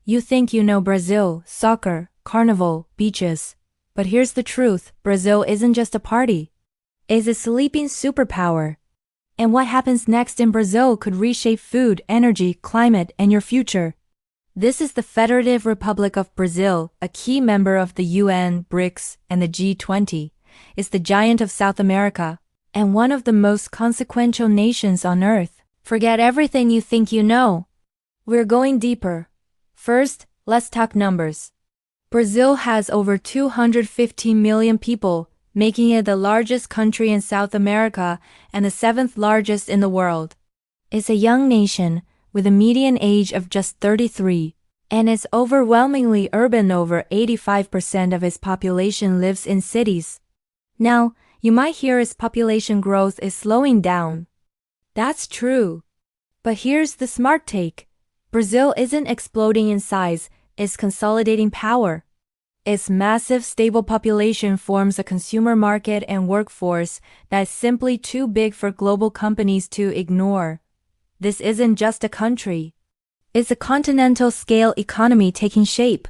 You think you know Brazil, soccer, carnival, beaches. But here's the truth, Brazil isn't just a party. It's a sleeping superpower. And what happens next in Brazil could reshape food, energy, climate, and your future. This is the Federative Republic of Brazil, a key member of the UN, BRICS, and the G20. It's the giant of South America, and one of the most consequential nations on Earth. Forget everything you think you know. We're going deeper. First, let's talk numbers. Brazil has over 215 million people, making it the largest country in South America and the seventh largest in the world. It's a young nation, with a median age of just 33, and it's overwhelmingly urban. Over 85% of its population lives in cities. Now, you might hear its population growth is slowing down. That's true. But here's the smart take. Brazil isn't exploding in size, it's consolidating power. Its massive, stable population forms a consumer market and workforce that's simply too big for global companies to ignore. This isn't just a country. It's a continental-scale economy taking shape.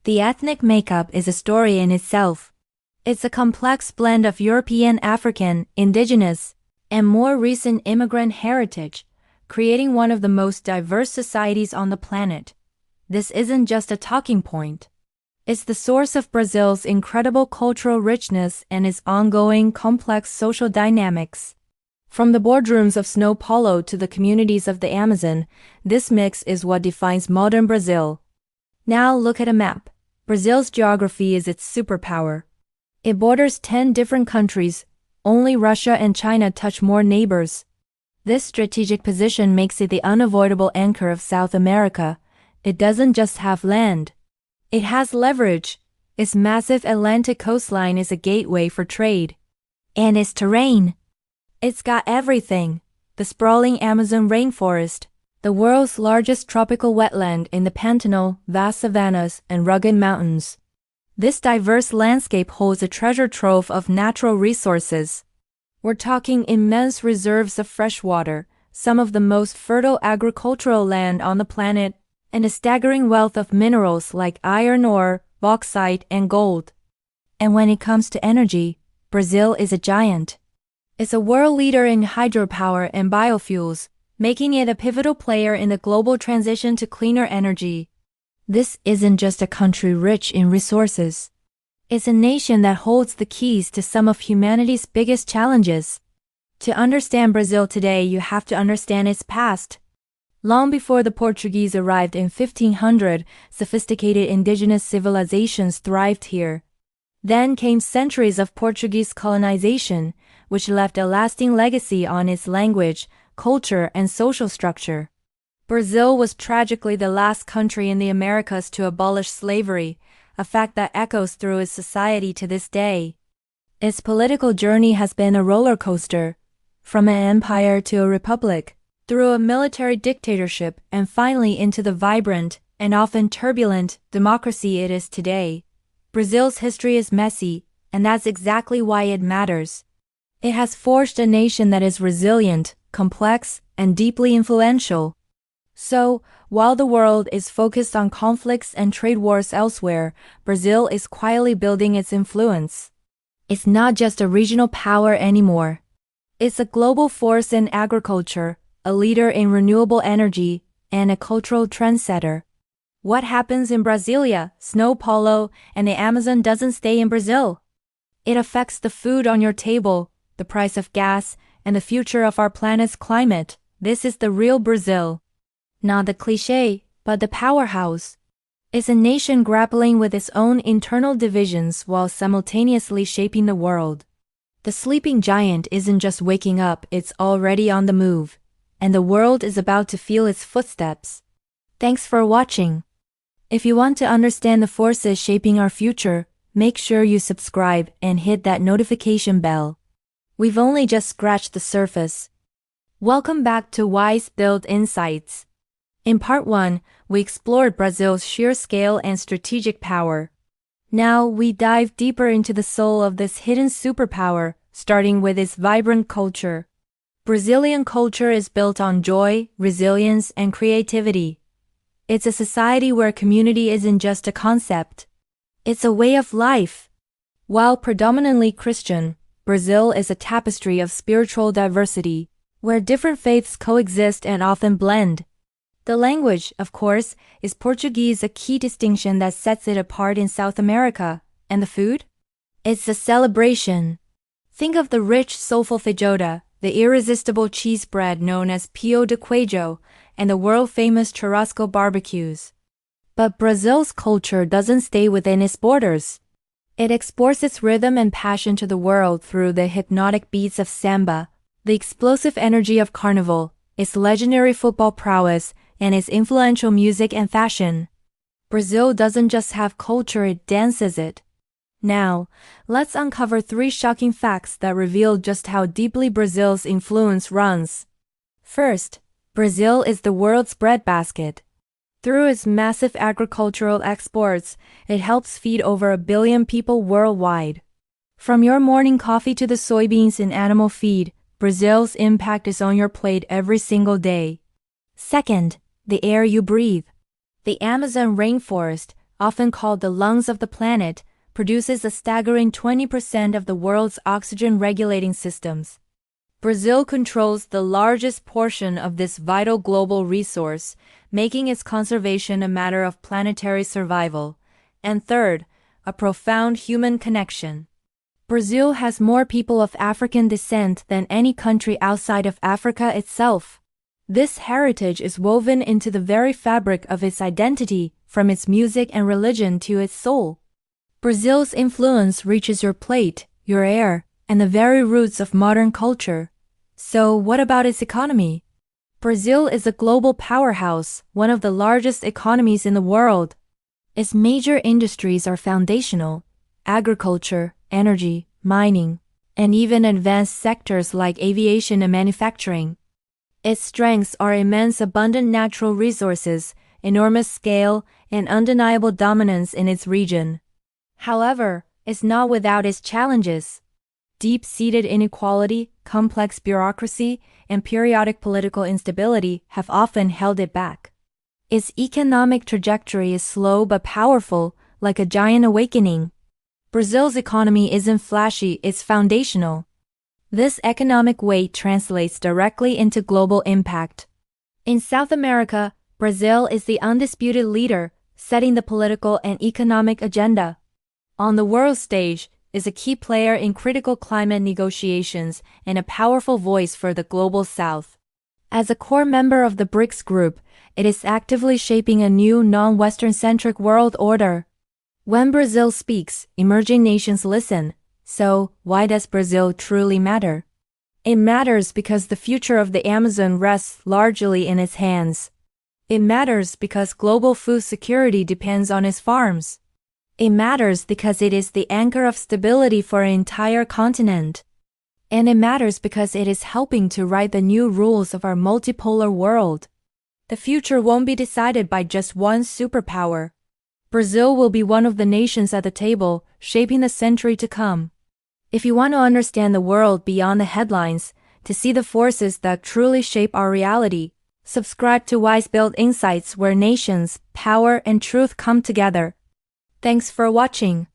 The ethnic makeup is a story in itself. It's a complex blend of European, African, indigenous, and more recent immigrant heritage, creating one of the most diverse societies on the planet. This isn't just a talking point. It's the source of Brazil's incredible cultural richness and its ongoing complex social dynamics. From the boardrooms of São Paulo to the communities of the Amazon, this mix is what defines modern Brazil. Now look at a map. Brazil's geography is its superpower. It borders 10 different countries. Only Russia and China touch more neighbors. This strategic position makes it the unavoidable anchor of South America. It doesn't just have land. It has leverage. Its massive Atlantic coastline is a gateway for trade. And its terrain. It's got everything. The sprawling Amazon rainforest, the world's largest tropical wetland in the Pantanal, vast savannas, and rugged mountains. This diverse landscape holds a treasure trove of natural resources. We're talking immense reserves of fresh water, some of the most fertile agricultural land on the planet, and a staggering wealth of minerals like iron ore, bauxite, and gold. And when it comes to energy, Brazil is a giant. It's a world leader in hydropower and biofuels, making it a pivotal player in the global transition to cleaner energy. This isn't just a country rich in resources. It's a nation that holds the keys to some of humanity's biggest challenges. To understand Brazil today, you have to understand its past. Long before the Portuguese arrived in 1500, sophisticated indigenous civilizations thrived here. Then came centuries of Portuguese colonization, which left a lasting legacy on its language, culture, and social structure. Brazil was tragically the last country in the Americas to abolish slavery, a fact that echoes through its society to this day. Its political journey has been a roller coaster, from an empire to a republic, through a military dictatorship, and finally into the vibrant, and often turbulent, democracy it is today. Brazil's history is messy, and that's exactly why it matters. It has forged a nation that is resilient, complex, and deeply influential. So, while the world is focused on conflicts and trade wars elsewhere, Brazil is quietly building its influence. It's not just a regional power anymore. It's a global force in agriculture, a leader in renewable energy, and a cultural trendsetter. What happens in Brasilia, São Paulo, and the Amazon doesn't stay in Brazil. It affects the food on your table, the price of gas, and the future of our planet's climate. This is the real Brazil. Not the cliché, but the powerhouse. It's a nation grappling with its own internal divisions while simultaneously shaping the world. The sleeping giant isn't just waking up, it's already on the move. And the world is about to feel its footsteps. Thanks for watching. If you want to understand the forces shaping our future, make sure you subscribe and hit that notification bell. We've only just scratched the surface. Welcome back to WiseBuildInsights. In part 1, we explored Brazil's sheer scale and strategic power. Now we dive deeper into the soul of this hidden superpower, starting with its vibrant culture. Brazilian culture is built on joy, resilience, and creativity. It's a society where community isn't just a concept. It's a way of life. While predominantly Christian, Brazil is a tapestry of spiritual diversity, where different faiths coexist and often blend. The language, of course, is Portuguese, a key distinction that sets it apart in South America. And the food? It's a celebration. Think of the rich, soulful feijoada, the irresistible cheese bread known as pão de queijo, and the world-famous churrasco barbecues. But Brazil's culture doesn't stay within its borders. It exports its rhythm and passion to the world through the hypnotic beats of samba, the explosive energy of carnival, its legendary football prowess, and its influential music and fashion. Brazil doesn't just have culture, it dances it. Now, let's uncover 3 shocking facts that reveal just how deeply Brazil's influence runs. First, Brazil is the world's breadbasket. Through its massive agricultural exports, it helps feed over 1 billion people worldwide. From your morning coffee to the soybeans in animal feed, Brazil's impact is on your plate every single day. Second, the air you breathe. The Amazon rainforest, often called the lungs of the planet, produces a staggering 20% of the world's oxygen-regulating systems. Brazil controls the largest portion of this vital global resource, making its conservation a matter of planetary survival. And third, a profound human connection. Brazil has more people of African descent than any country outside of Africa itself. This heritage is woven into the very fabric of its identity, from its music and religion to its soul. Brazil's influence reaches your plate, your air, and the very roots of modern culture. So, what about its economy? Brazil is a global powerhouse, one of the largest economies in the world. Its major industries are foundational: agriculture, energy, mining, and even advanced sectors like aviation and manufacturing. Its strengths are immense: abundant natural resources, enormous scale, and undeniable dominance in its region. However, it's not without its challenges. Deep-seated inequality, complex bureaucracy, and periodic political instability have often held it back. Its economic trajectory is slow but powerful, like a giant awakening. Brazil's economy isn't flashy, it's foundational. This economic weight translates directly into global impact. In South America, Brazil is the undisputed leader, setting the political and economic agenda. On the world stage, is a key player in critical climate negotiations and a powerful voice for the global South. As a core member of the BRICS group, it is actively shaping a new non-Western-centric world order. When Brazil speaks, emerging nations listen. So, why does Brazil truly matter? It matters because the future of the Amazon rests largely in its hands. It matters because global food security depends on its farms. It matters because it is the anchor of stability for an entire continent. And it matters because it is helping to write the new rules of our multipolar world. The future won't be decided by just one superpower. Brazil will be one of the nations at the table, shaping the century to come. If you want to understand the world beyond the headlines, to see the forces that truly shape our reality, subscribe to WiseBuildInsights, where nations, power, and truth come together. Thanks for watching.